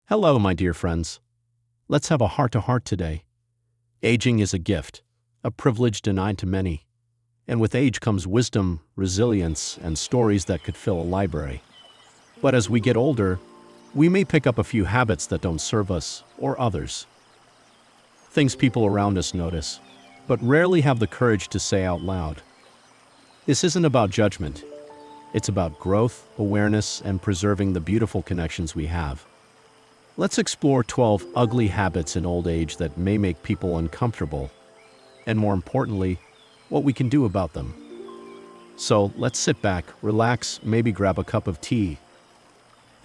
Hello, my dear friends. Let's have a heart-to-heart today. Aging is a gift, a privilege denied to many. And with age comes wisdom, resilience, and stories that could fill a library. But as we get older, we may pick up a few habits that don't serve us or others. Things people around us notice, but rarely have the courage to say out loud. This isn't about judgment. It's about growth, awareness, and preserving the beautiful connections we have. Let's explore 12 ugly habits in old age that may make people uncomfortable, and more importantly, what we can do about them. So let's sit back, relax, maybe grab a cup of tea,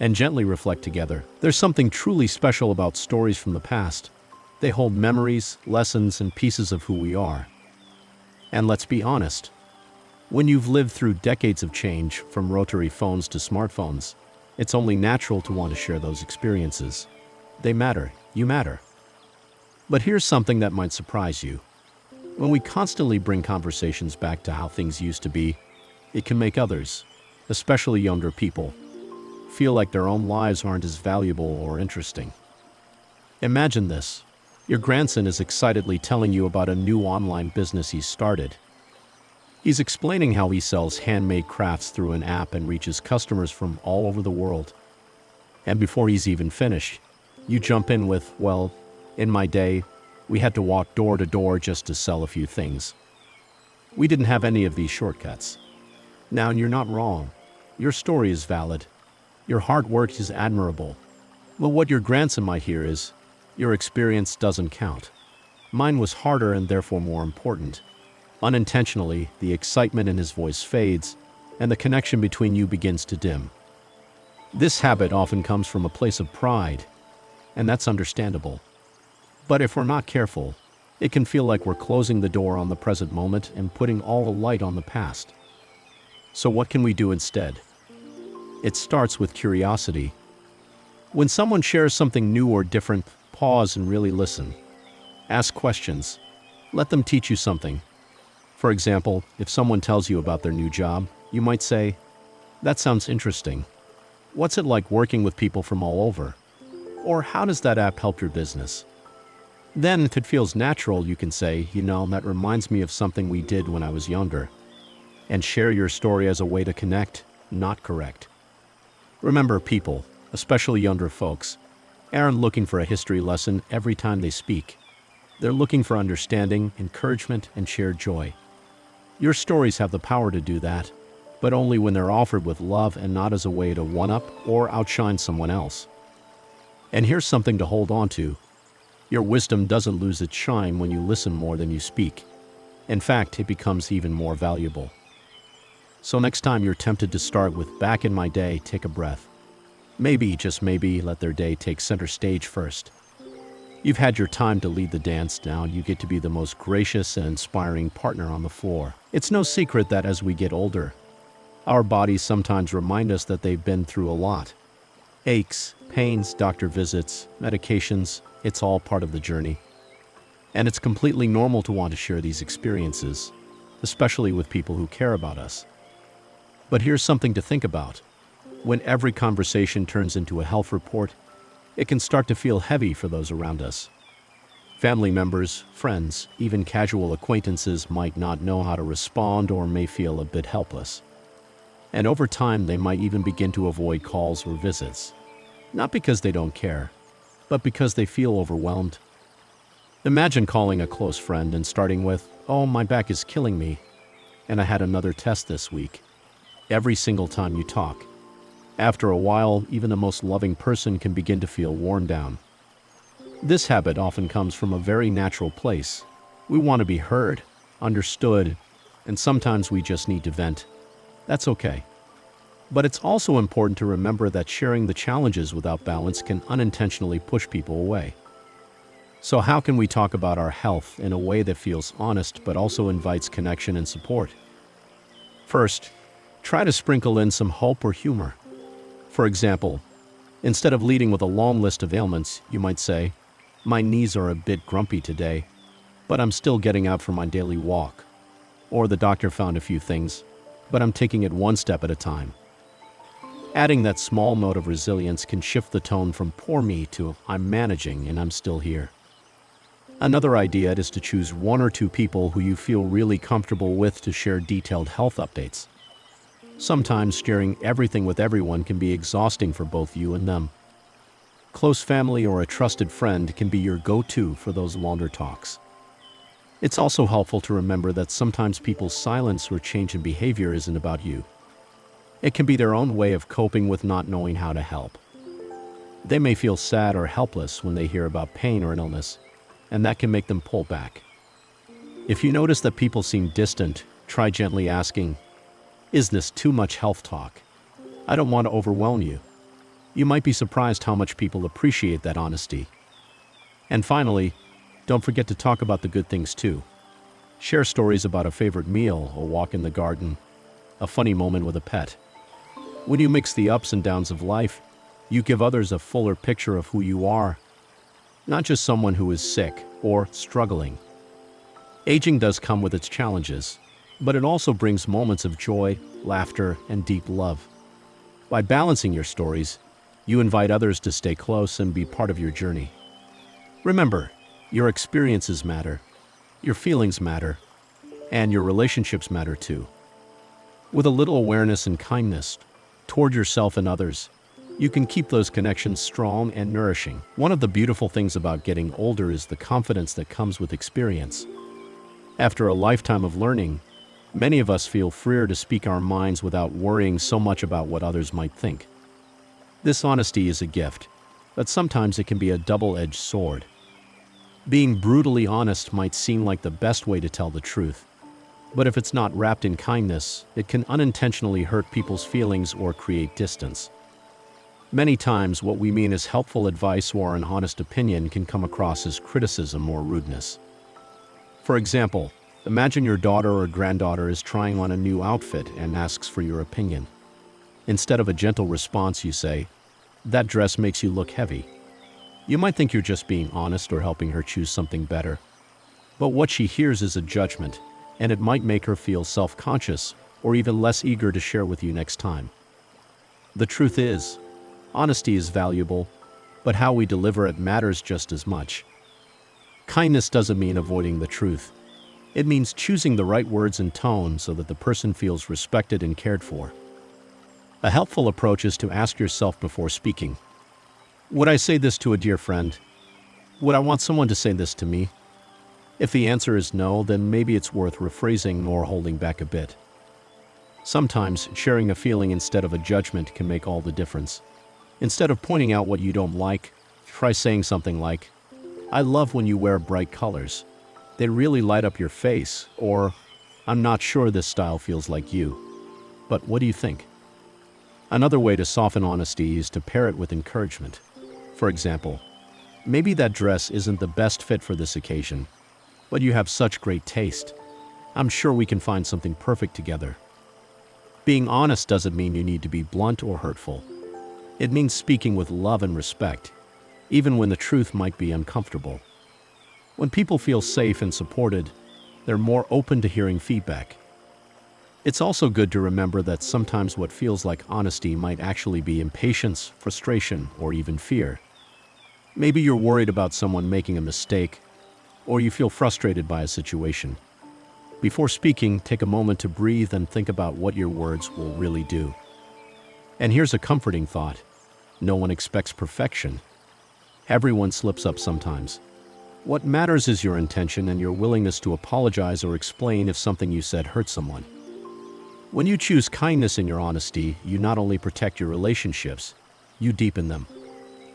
and gently reflect together. There's something truly special about stories from the past. They hold memories, lessons, and pieces of who we are. And let's be honest, when you've lived through decades of change, from rotary phones to smartphones, it's only natural to want to share those experiences. They matter. You matter. But here's something that might surprise you. When we constantly bring conversations back to how things used to be, it can make others, especially younger people, feel like their own lives aren't as valuable or interesting. Imagine this. Your grandson is excitedly telling you about a new online business he's started. He's explaining how he sells handmade crafts through an app and reaches customers from all over the world. And before he's even finished, you jump in with, well, in my day, we had to walk door to door just to sell a few things. We didn't have any of these shortcuts. Now, you're not wrong. Your story is valid. Your hard work is admirable. But what your grandson might hear is, your experience doesn't count. Mine was harder and therefore more important. Unintentionally, the excitement in his voice fades, and the connection between you begins to dim. This habit often comes from a place of pride, and that's understandable. But if we're not careful, it can feel like we're closing the door on the present moment and putting all the light on the past. So what can we do instead? It starts with curiosity. When someone shares something new or different, pause and really listen. Ask questions. Let them teach you something. For example, if someone tells you about their new job, you might say, "That sounds interesting. What's it like working with people from all over?" Or, "How does that app help your business?" Then, if it feels natural, you can say, "That reminds me of something we did when I was younger." And share your story as a way to connect, not correct. Remember, people, especially younger folks, aren't looking for a history lesson every time they speak. They're looking for understanding, encouragement, and shared joy. Your stories have the power to do that, but only when they're offered with love and not as a way to one-up or outshine someone else. And here's something to hold on to. Your wisdom doesn't lose its shine when you listen more than you speak. In fact, it becomes even more valuable. So next time you're tempted to start with "back in my day," take a breath. Maybe, just maybe, let their day take center stage first. You've had your time to lead the dance. Now you get to be the most gracious and inspiring partner on the floor. It's no secret that as we get older, our bodies sometimes remind us that they've been through a lot. Aches, pains, doctor visits, medications, it's all part of the journey. And it's completely normal to want to share these experiences, especially with people who care about us. But here's something to think about. When every conversation turns into a health report, it can start to feel heavy for those around us. Family members, friends, even casual acquaintances might not know how to respond or may feel a bit helpless. And over time, they might even begin to avoid calls or visits. Not because they don't care, but because they feel overwhelmed. Imagine calling a close friend and starting with, "Oh, my back is killing me, and I had another test this week." Every single time you talk. After a while, even the most loving person can begin to feel worn down. This habit often comes from a very natural place. We want to be heard, understood, and sometimes we just need to vent. That's okay. But it's also important to remember that sharing the challenges without balance can unintentionally push people away. So how can we talk about our health in a way that feels honest but also invites connection and support? First, try to sprinkle in some hope or humor. For example, instead of leading with a long list of ailments, you might say, "My knees are a bit grumpy today, but I'm still getting out for my daily walk." Or, "The doctor found a few things, but I'm taking it one step at a time." Adding that small note of resilience can shift the tone from poor me to I'm managing and I'm still here. Another idea is to choose one or two people who you feel really comfortable with to share detailed health updates. Sometimes sharing everything with everyone can be exhausting for both you and them. Close family or a trusted friend can be your go-to for those longer talks. It's also helpful to remember that sometimes people's silence or change in behavior isn't about you. It can be their own way of coping with not knowing how to help. They may feel sad or helpless when they hear about pain or an illness, and that can make them pull back. If you notice that people seem distant, try gently asking, "Is this too much health talk? I don't want to overwhelm you." You might be surprised how much people appreciate that honesty. And finally, don't forget to talk about the good things too. Share stories about a favorite meal, a walk in the garden, a funny moment with a pet. When you mix the ups and downs of life, you give others a fuller picture of who you are, not just someone who is sick or struggling. Aging does come with its challenges, but it also brings moments of joy, laughter, and deep love. By balancing your stories, you invite others to stay close and be part of your journey. Remember, your experiences matter, your feelings matter, and your relationships matter too. With a little awareness and kindness toward yourself and others, you can keep those connections strong and nourishing. One of the beautiful things about getting older is the confidence that comes with experience. After a lifetime of learning, many of us feel freer to speak our minds without worrying so much about what others might think. This honesty is a gift, but sometimes it can be a double-edged sword. Being brutally honest might seem like the best way to tell the truth, but if it's not wrapped in kindness, it can unintentionally hurt people's feelings or create distance. Many times, what we mean as helpful advice or an honest opinion can come across as criticism or rudeness. For example, imagine your daughter or granddaughter is trying on a new outfit and asks for your opinion. Instead of a gentle response, you say, "That dress makes you look heavy." You might think you're just being honest or helping her choose something better, but what she hears is a judgment, and it might make her feel self-conscious or even less eager to share with you next time. The truth is, honesty is valuable, but how we deliver it matters just as much. Kindness doesn't mean avoiding the truth. It means choosing the right words and tone so that the person feels respected and cared for. A helpful approach is to ask yourself before speaking, would I say this to a dear friend? Would I want someone to say this to me? If the answer is no, then maybe it's worth rephrasing or holding back a bit. Sometimes sharing a feeling instead of a judgment can make all the difference. Instead of pointing out what you don't like, try saying something like, "I love when you wear bright colors. They really light up your face," or, "I'm not sure this style feels like you, but what do you think?" Another way to soften honesty is to pair it with encouragement. For example, maybe that dress isn't the best fit for this occasion, but you have such great taste. I'm sure we can find something perfect together. Being honest doesn't mean you need to be blunt or hurtful. It means speaking with love and respect, even when the truth might be uncomfortable. When people feel safe and supported, they're more open to hearing feedback. It's also good to remember that sometimes what feels like honesty might actually be impatience, frustration, or even fear. Maybe you're worried about someone making a mistake, or you feel frustrated by a situation. Before speaking, take a moment to breathe and think about what your words will really do. And here's a comforting thought. No one expects perfection. Everyone slips up sometimes. What matters is your intention and your willingness to apologize or explain if something you said hurt someone. When you choose kindness in your honesty, you not only protect your relationships, you deepen them.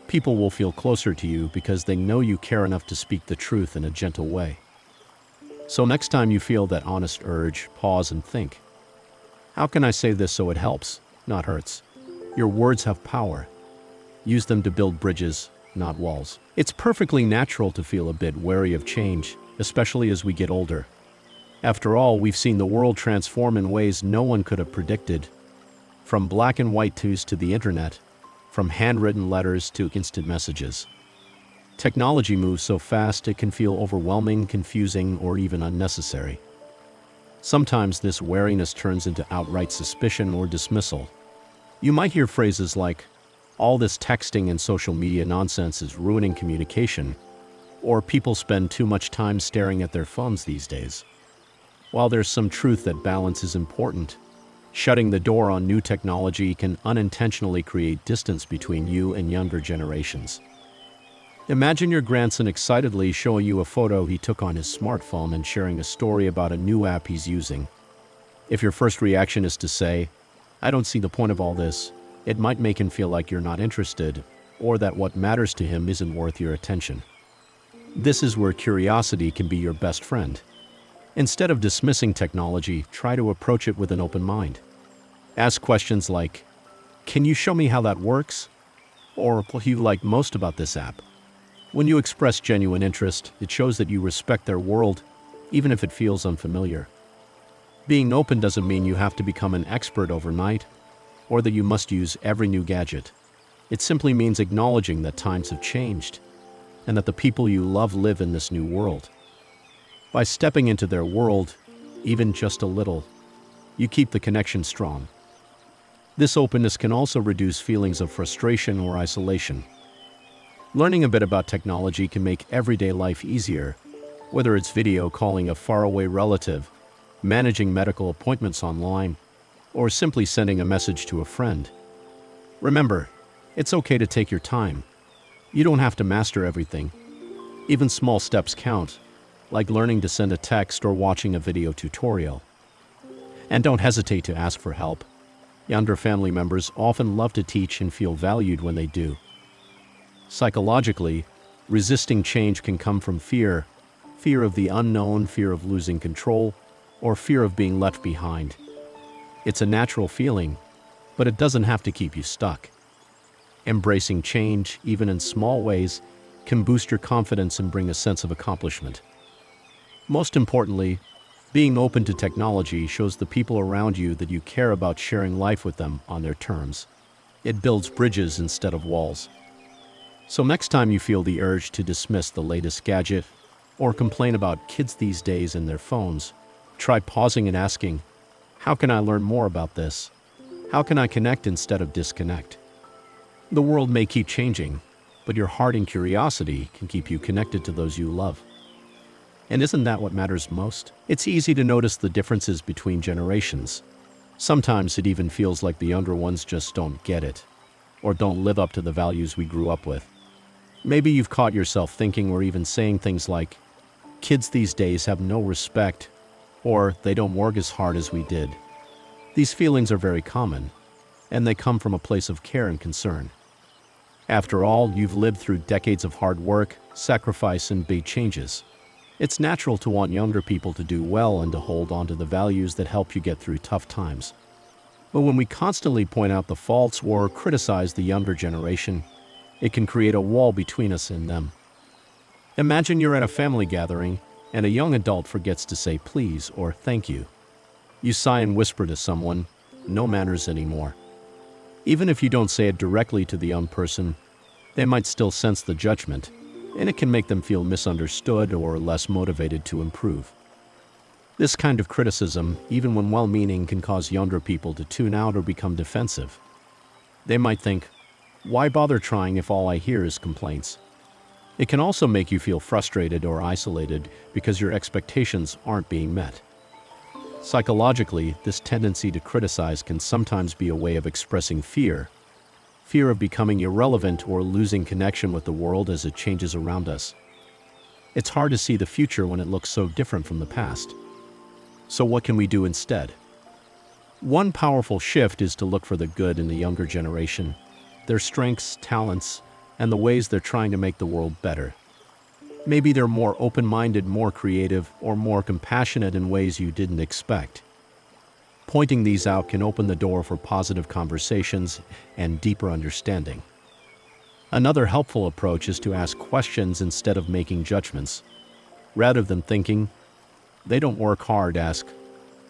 People will feel closer to you because they know you care enough to speak the truth in a gentle way. So next time you feel that honest urge, pause and think, how can I say this so it helps, not hurts? Your words have power. Use them to build bridges, not walls. It's perfectly natural to feel a bit wary of change, especially as we get older. After all, we've seen the world transform in ways no one could have predicted. From black and white twos to the internet, from handwritten letters to instant messages. Technology moves so fast it can feel overwhelming, confusing, or even unnecessary. Sometimes this wariness turns into outright suspicion or dismissal. You might hear phrases like, all this texting and social media nonsense is ruining communication, or people spend too much time staring at their phones these days. While there's some truth that balance is important, shutting the door on new technology can unintentionally create distance between you and younger generations. Imagine your grandson excitedly showing you a photo he took on his smartphone and sharing a story about a new app he's using. If your first reaction is to say, "I don't see the point of all this," it might make him feel like you're not interested, or that what matters to him isn't worth your attention. This is where curiosity can be your best friend. Instead of dismissing technology, try to approach it with an open mind. Ask questions like, "Can you show me how that works?" Or, "What do you like most about this app?" When you express genuine interest, it shows that you respect their world, even if it feels unfamiliar. Being open doesn't mean you have to become an expert overnight, or that you must use every new gadget. It simply means acknowledging that times have changed, and that the people you love live in this new world. By stepping into their world, even just a little, you keep the connection strong. This openness can also reduce feelings of frustration or isolation. Learning a bit about technology can make everyday life easier, whether it's video calling a faraway relative, managing medical appointments online, or simply sending a message to a friend. Remember, it's okay to take your time. You don't have to master everything. Even small steps count, like learning to send a text or watching a video tutorial. And don't hesitate to ask for help. Younger family members often love to teach and feel valued when they do. Psychologically, resisting change can come from fear of the unknown, fear of losing control, or fear of being left behind. It's a natural feeling, but it doesn't have to keep you stuck. Embracing change, even in small ways, can boost your confidence and bring a sense of accomplishment. Most importantly, being open to technology shows the people around you that you care about sharing life with them on their terms. It builds bridges instead of walls. So next time you feel the urge to dismiss the latest gadget or complain about kids these days and their phones, try pausing and asking, "How can I learn more about this? How can I connect instead of disconnect?" The world may keep changing, but your heart and curiosity can keep you connected to those you love. And isn't that what matters most? It's easy to notice the differences between generations. Sometimes it even feels like the younger ones just don't get it, or don't live up to the values we grew up with. Maybe you've caught yourself thinking or even saying things like, "Kids these days have no respect," or "They don't work as hard as we did." These feelings are very common, and they come from a place of care and concern. After all, you've lived through decades of hard work, sacrifice, and big changes. It's natural to want younger people to do well and to hold on to the values that help you get through tough times. But when we constantly point out the faults or criticize the younger generation, it can create a wall between us and them. Imagine you're at a family gathering and a young adult forgets to say please or thank you. You sigh and whisper to someone, "No manners anymore." Even if you don't say it directly to the young person, they might still sense the judgment, and it can make them feel misunderstood or less motivated to improve. This kind of criticism, even when well-meaning, can cause younger people to tune out or become defensive. They might think, "Why bother trying if all I hear is complaints?" It can also make you feel frustrated or isolated because your expectations aren't being met. Psychologically, this tendency to criticize can sometimes be a way of expressing fear of becoming irrelevant or losing connection with the world as it changes around us. It's hard to see the future when it looks so different from the past. So what can we do instead? One powerful shift is to look for the good in the younger generation, their strengths, talents, and the ways they're trying to make the world better. Maybe they're more open-minded, more creative, or more compassionate in ways you didn't expect. Pointing these out can open the door for positive conversations and deeper understanding. Another helpful approach is to ask questions instead of making judgments. Rather than thinking, "They don't work hard," ask,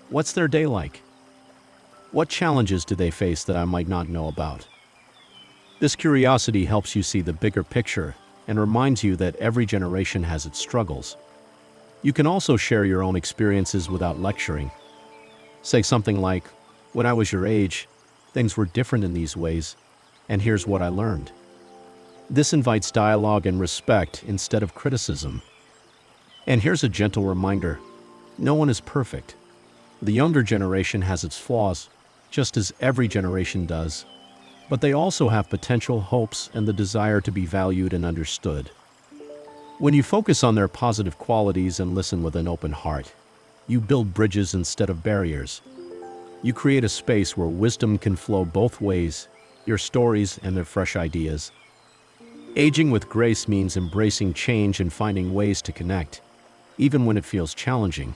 "What's their day like? What challenges do they face that I might not know about?" This curiosity helps you see the bigger picture and reminds you that every generation has its struggles. You can also share your own experiences without lecturing. Say something like, "When I was your age, Things were different in these ways, and here's what I learned. This invites dialogue and respect instead of criticism. And here's a gentle reminder. No one is perfect. The younger generation has its flaws, just as every generation does. But they also have potential, hopes, and the desire to be valued and understood. When you focus on their positive qualities and listen with an open heart, you build bridges instead of barriers. You create a space where wisdom can flow both ways, your stories and their fresh ideas. Aging with grace means embracing change and finding ways to connect, even when it feels challenging.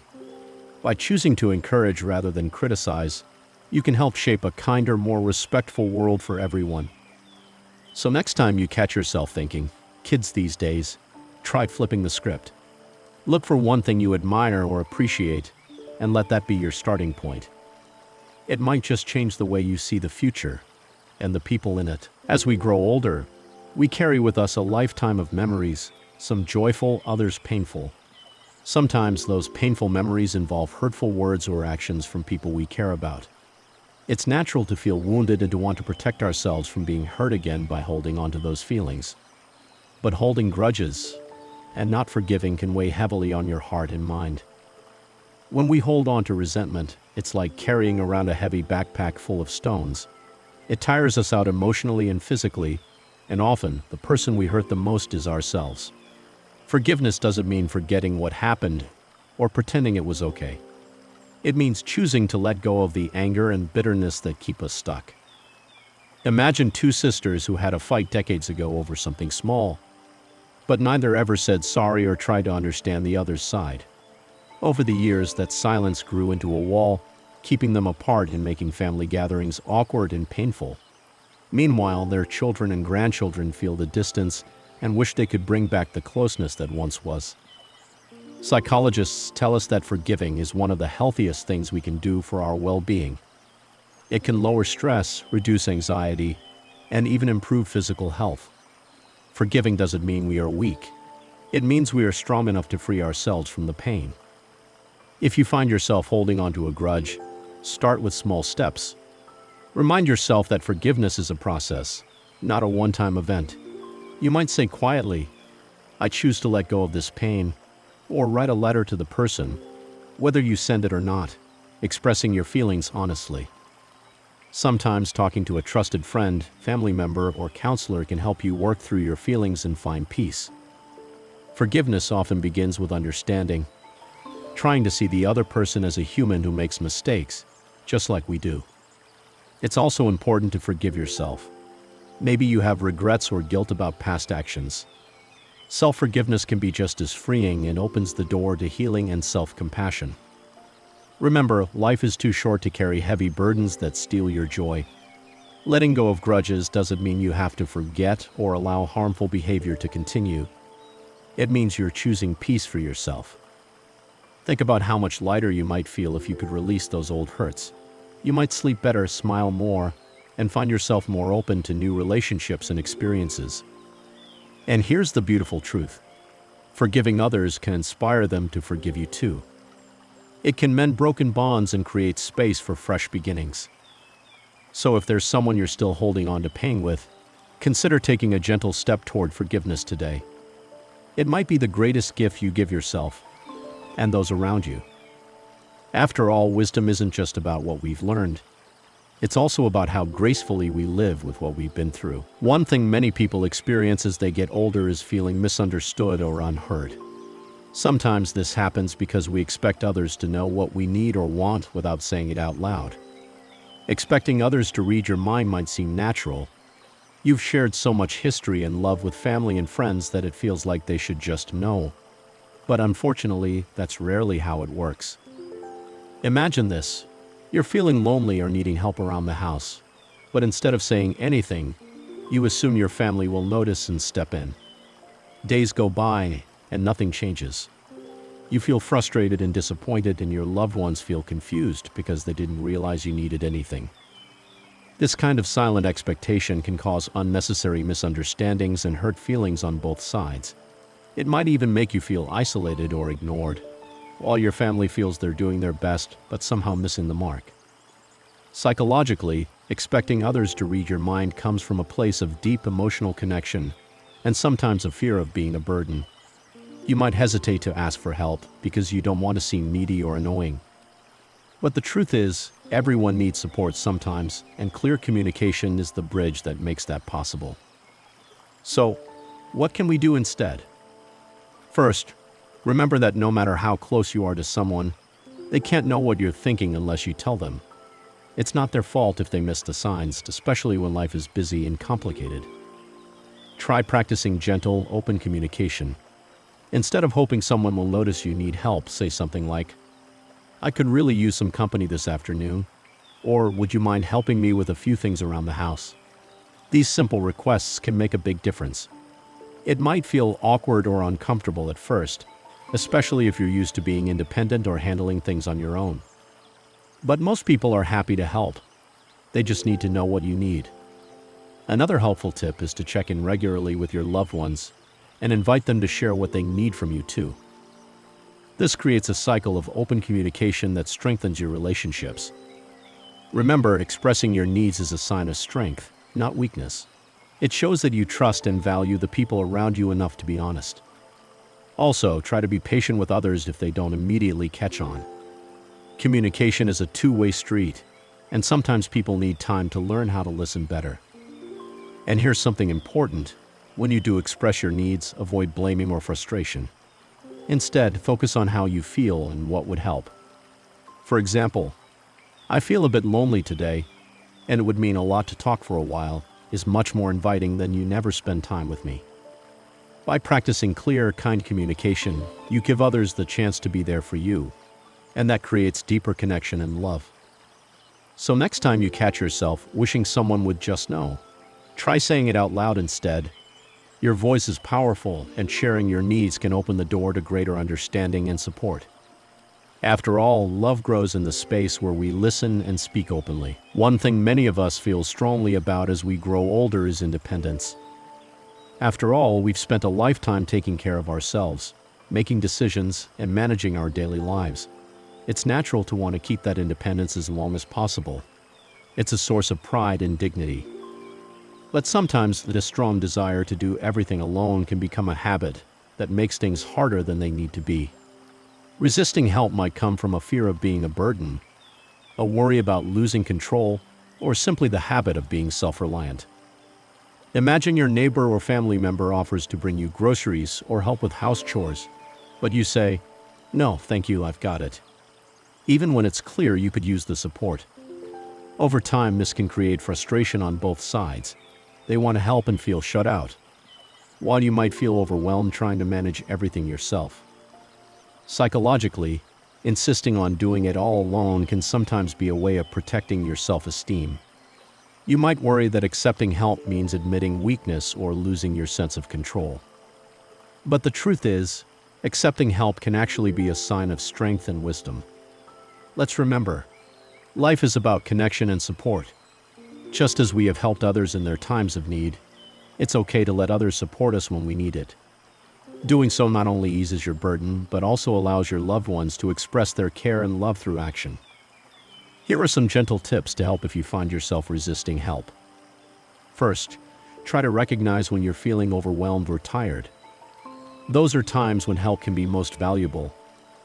By choosing to encourage rather than criticize, you can help shape a kinder, more respectful world for everyone. So next time you catch yourself thinking, kids these days, try flipping the script. Look for one thing you admire or appreciate, and let that be your starting point. It might just change the way you see the future and the people in it. As we grow older, we carry with us a lifetime of memories, some joyful, others painful. Sometimes those painful memories involve hurtful words or actions from people we care about. It's natural to feel wounded and to want to protect ourselves from being hurt again by holding on to those feelings. But holding grudges and not forgiving can weigh heavily on your heart and mind. When we hold on to resentment, it's like carrying around a heavy backpack full of stones. It tires us out emotionally and physically, and often the person we hurt the most is ourselves. Forgiveness doesn't mean forgetting what happened or pretending it was okay. It means choosing to let go of the anger and bitterness that keep us stuck. Imagine two sisters who had a fight decades ago over something small, but neither ever said sorry or tried to understand the other's side. Over the years, that silence grew into a wall, keeping them apart and making family gatherings awkward and painful. Meanwhile, their children and grandchildren feel the distance and wish they could bring back the closeness that once was. Psychologists tell us that forgiving is one of the healthiest things we can do for our well-being. It can lower stress, reduce anxiety, and even improve physical health. Forgiving doesn't mean we are weak. It means we are strong enough to free ourselves from the pain. If you find yourself holding onto a grudge, start with small steps. Remind yourself that forgiveness is a process, not a one-time event. You might say quietly, "I choose to let go of this pain," or write a letter to the person, whether you send it or not, expressing your feelings honestly. Sometimes talking to a trusted friend, family member, or counselor can help you work through your feelings and find peace. Forgiveness often begins with understanding, trying to see the other person as a human who makes mistakes, just like we do. It's also important to forgive yourself. Maybe you have regrets or guilt about past actions. Self-forgiveness can be just as freeing and opens the door to healing and self-compassion. Remember, life is too short to carry heavy burdens that steal your joy. Letting go of grudges doesn't mean you have to forget or allow harmful behavior to continue. It means you're choosing peace for yourself. Think about how much lighter you might feel if you could release those old hurts. You might sleep better, smile more, and find yourself more open to new relationships and experiences. And here's the beautiful truth. Forgiving others can inspire them to forgive you too. It can mend broken bonds and create space for fresh beginnings. So if there's someone you're still holding on to pain with, consider taking a gentle step toward forgiveness today. It might be the greatest gift you give yourself and those around you. After all, wisdom isn't just about what we've learned. It's also about how gracefully we live with what we've been through. One thing many people experience as they get older is feeling misunderstood or unheard. Sometimes this happens because we expect others to know what we need or want without saying it out loud. Expecting others to read your mind might seem natural. You've shared so much history and love with family and friends that it feels like they should just know. But unfortunately, that's rarely how it works. Imagine this. You're feeling lonely or needing help around the house, but instead of saying anything, you assume your family will notice and step in. Days go by, and nothing changes. You feel frustrated and disappointed, and your loved ones feel confused because they didn't realize you needed anything. This kind of silent expectation can cause unnecessary misunderstandings and hurt feelings on both sides. It might even make you feel isolated or ignored, while your family feels they're doing their best but somehow missing the mark. Psychologically, expecting others to read your mind comes from a place of deep emotional connection and sometimes a fear of being a burden. You might hesitate to ask for help because you don't want to seem needy or annoying. But the truth is, everyone needs support sometimes, and clear communication is the bridge that makes that possible. So, what can we do instead? First, remember that no matter how close you are to someone, they can't know what you're thinking unless you tell them. It's not their fault if they miss the signs, especially when life is busy and complicated. Try practicing gentle, open communication. Instead of hoping someone will notice you need help, say something like, "I could really use some company this afternoon," or "Would you mind helping me with a few things around the house?" These simple requests can make a big difference. It might feel awkward or uncomfortable at first, especially if you're used to being independent or handling things on your own. But most people are happy to help. They just need to know what you need. Another helpful tip is to check in regularly with your loved ones and invite them to share what they need from you too. This creates a cycle of open communication that strengthens your relationships. Remember, expressing your needs is a sign of strength, not weakness. It shows that you trust and value the people around you enough to be honest. Also, try to be patient with others if they don't immediately catch on. Communication is a two-way street, and sometimes people need time to learn how to listen better. And here's something important. When you do express your needs, avoid blaming or frustration. Instead, focus on how you feel and what would help. For example, "I feel a bit lonely today, and it would mean a lot to talk for a while," is much more inviting than "You never spend time with me." By practicing clear, kind communication, you give others the chance to be there for you, and that creates deeper connection and love. So next time you catch yourself wishing someone would just know, try saying it out loud instead. Your voice is powerful, and sharing your needs can open the door to greater understanding and support. After all, love grows in the space where we listen and speak openly. One thing many of us feel strongly about as we grow older is independence. After all, we've spent a lifetime taking care of ourselves, making decisions, and managing our daily lives. It's natural to want to keep that independence as long as possible. It's a source of pride and dignity. But sometimes the strong desire to do everything alone can become a habit that makes things harder than they need to be. Resisting help might come from a fear of being a burden, a worry about losing control, or simply the habit of being self-reliant. Imagine your neighbor or family member offers to bring you groceries or help with house chores, but you say, "No, thank you, I've got it," even when it's clear you could use the support. Over time, this can create frustration on both sides. They want to help and feel shut out, while you might feel overwhelmed trying to manage everything yourself. Psychologically, insisting on doing it all alone can sometimes be a way of protecting your self-esteem. You might worry that accepting help means admitting weakness or losing your sense of control. But the truth is, accepting help can actually be a sign of strength and wisdom. Let's remember, life is about connection and support. Just as we have helped others in their times of need, it's okay to let others support us when we need it. Doing so not only eases your burden, but also allows your loved ones to express their care and love through action. Here are some gentle tips to help if you find yourself resisting help. First, try to recognize when you're feeling overwhelmed or tired. Those are times when help can be most valuable,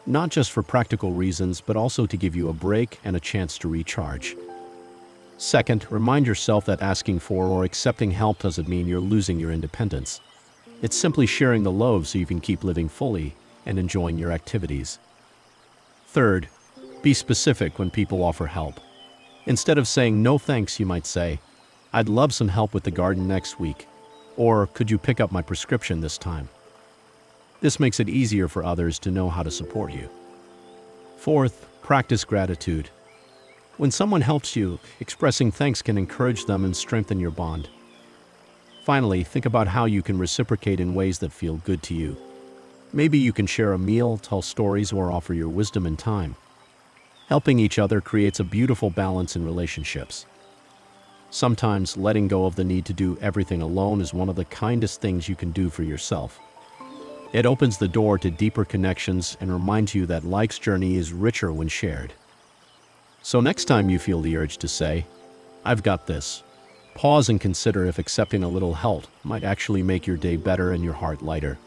not just for practical reasons, but also to give you a break and a chance to recharge. Second, remind yourself that asking for or accepting help doesn't mean you're losing your independence. It's simply sharing the load so you can keep living fully and enjoying your activities. Third, be specific when people offer help. Instead of saying "no thanks," you might say, "I'd love some help with the garden next week," or "Could you pick up my prescription this time?" This makes it easier for others to know how to support you. Fourth, practice gratitude. When someone helps you, expressing thanks can encourage them and strengthen your bond. Finally, think about how you can reciprocate in ways that feel good to you. Maybe you can share a meal, tell stories, or offer your wisdom and time. Helping each other creates a beautiful balance in relationships. Sometimes letting go of the need to do everything alone is one of the kindest things you can do for yourself. It opens the door to deeper connections and reminds you that life's journey is richer when shared. So next time you feel the urge to say, "I've got this," pause and consider if accepting a little help might actually make your day better and your heart lighter.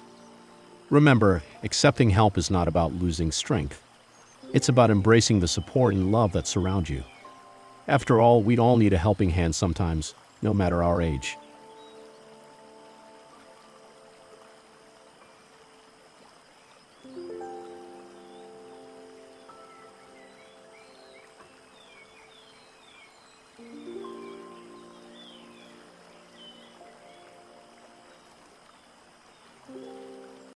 Remember, accepting help is not about losing strength. It's about embracing the support and love that surround you. After all, we all need a helping hand sometimes, no matter our age.